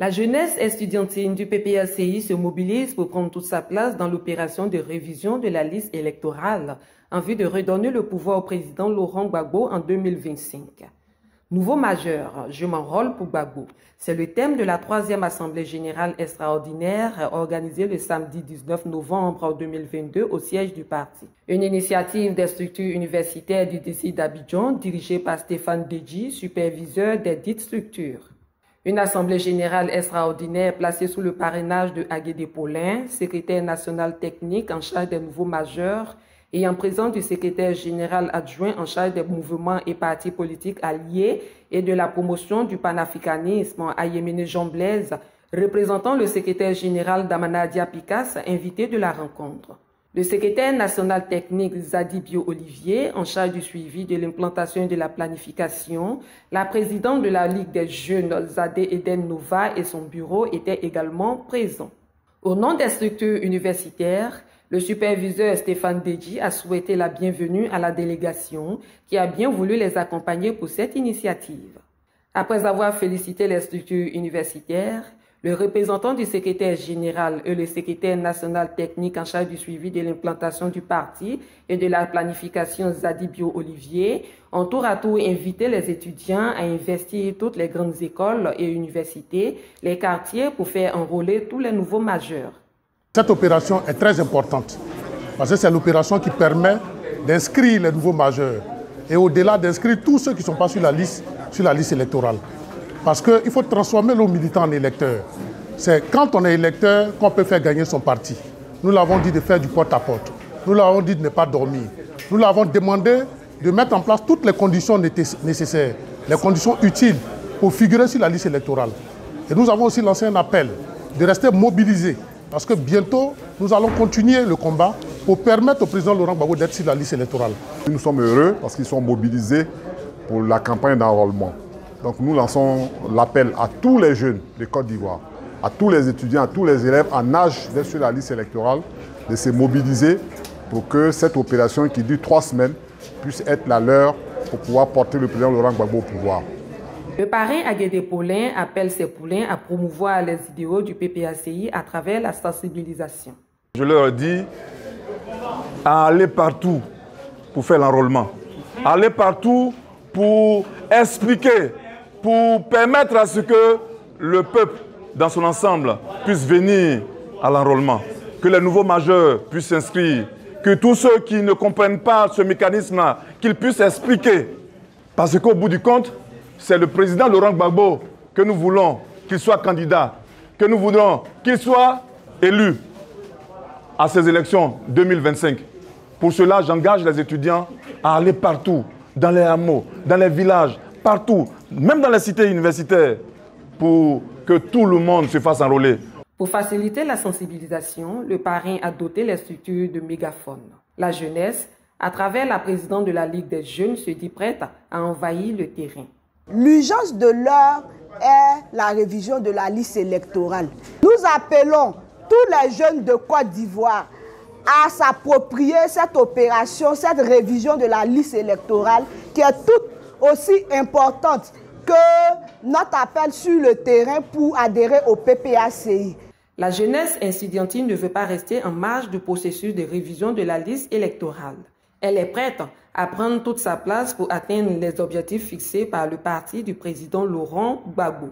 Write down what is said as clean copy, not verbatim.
La jeunesse estudiantine du PPACI se mobilise pour prendre toute sa place dans l'opération de révision de la liste électorale en vue de redonner le pouvoir au président Laurent Gbagbo en 2025. Nouveau majeur, je m'enrôle pour Gbagbo. C'est le thème de la 3e Assemblée générale extraordinaire organisée le samedi 19 novembre 2022 au siège du parti. Une initiative des structures universitaires du district d'Abidjan dirigée par Stéphane Deji, superviseur des dites structures. Une assemblée générale extraordinaire placée sous le parrainage de Aguedé Paulin, secrétaire national technique en charge des nouveaux majeurs et en présence du secrétaire général adjoint en charge des mouvements et partis politiques alliés et de la promotion du panafricanisme, Ayemene Jean Blaise, représentant le secrétaire général d'Amanadia Picasse, invité de la rencontre. Le secrétaire national technique Zadi Bio Olivier, en charge du suivi de l'implantation et de la planification, la présidente de la Ligue des jeunes Zadé Eden Nova et son bureau étaient également présents. Au nom des structures universitaires, le superviseur Stéphane Deji a souhaité la bienvenue à la délégation qui a bien voulu les accompagner pour cette initiative. Après avoir félicité les structures universitaires, le représentant du secrétaire général et le secrétaire national technique en charge du suivi de l'implantation du parti et de la planification Zadi Bio Olivier ont tour à tour invité les étudiants à investir toutes les grandes écoles et universités, les quartiers pour faire enrôler tous les nouveaux majeurs. Cette opération est très importante parce que c'est l'opération qui permet d'inscrire les nouveaux majeurs et au-delà d'inscrire tous ceux qui ne sont pas sur la liste électorale. Parce qu'il faut transformer nos militants en électeurs. C'est quand on est électeur qu'on peut faire gagner son parti. Nous l'avons dit de faire du porte-à-porte. Nous l'avons dit de ne pas dormir. Nous l'avons demandé de mettre en place toutes les conditions nécessaires, les conditions utiles pour figurer sur la liste électorale. Et nous avons aussi lancé un appel de rester mobilisés. Parce que bientôt, nous allons continuer le combat pour permettre au président Laurent Gbagbo d'être sur la liste électorale. Nous sommes heureux parce qu'ils sont mobilisés pour la campagne d'enrôlement. Donc nous lançons l'appel à tous les jeunes de Côte d'Ivoire, à tous les étudiants, à tous les élèves en âge d'être sur la liste électorale, de se mobiliser pour que cette opération qui dure 3 semaines puisse être la leur pour pouvoir porter le président Laurent Gbagbo au pouvoir. Le parrain Aguedé Paulin appelle ses poulains à promouvoir les idéaux du PPACI à travers la sensibilisation. Je leur dis à aller partout pour faire l'enrôlement, aller partout pour expliquer, pour permettre à ce que le peuple dans son ensemble puisse venir à l'enrôlement, que les nouveaux majeurs puissent s'inscrire, que tous ceux qui ne comprennent pas ce mécanisme-là, qu'ils puissent expliquer. Parce qu'au bout du compte, c'est le président Laurent Gbagbo que nous voulons qu'il soit candidat, que nous voulons qu'il soit élu à ces élections 2025. Pour cela, j'engage les étudiants à aller partout, dans les hameaux, dans les villages, partout, même dans les cités universitaires, pour que tout le monde se fasse enrôler. Pour faciliter la sensibilisation, le parrain a doté les structures de mégaphones. La jeunesse, à travers la présidente de la Ligue des jeunes, se dit prête à envahir le terrain. L'urgence de l'heure est la révision de la liste électorale. Nous appelons tous les jeunes de Côte d'Ivoire à s'approprier cette opération, cette révision de la liste électorale qui est tout aussi importante que notre appel sur le terrain pour adhérer au PPACI. La jeunesse estudiantine ne veut pas rester en marge du processus de révision de la liste électorale. Elle est prête à prendre toute sa place pour atteindre les objectifs fixés par le parti du président Laurent Gbagbo.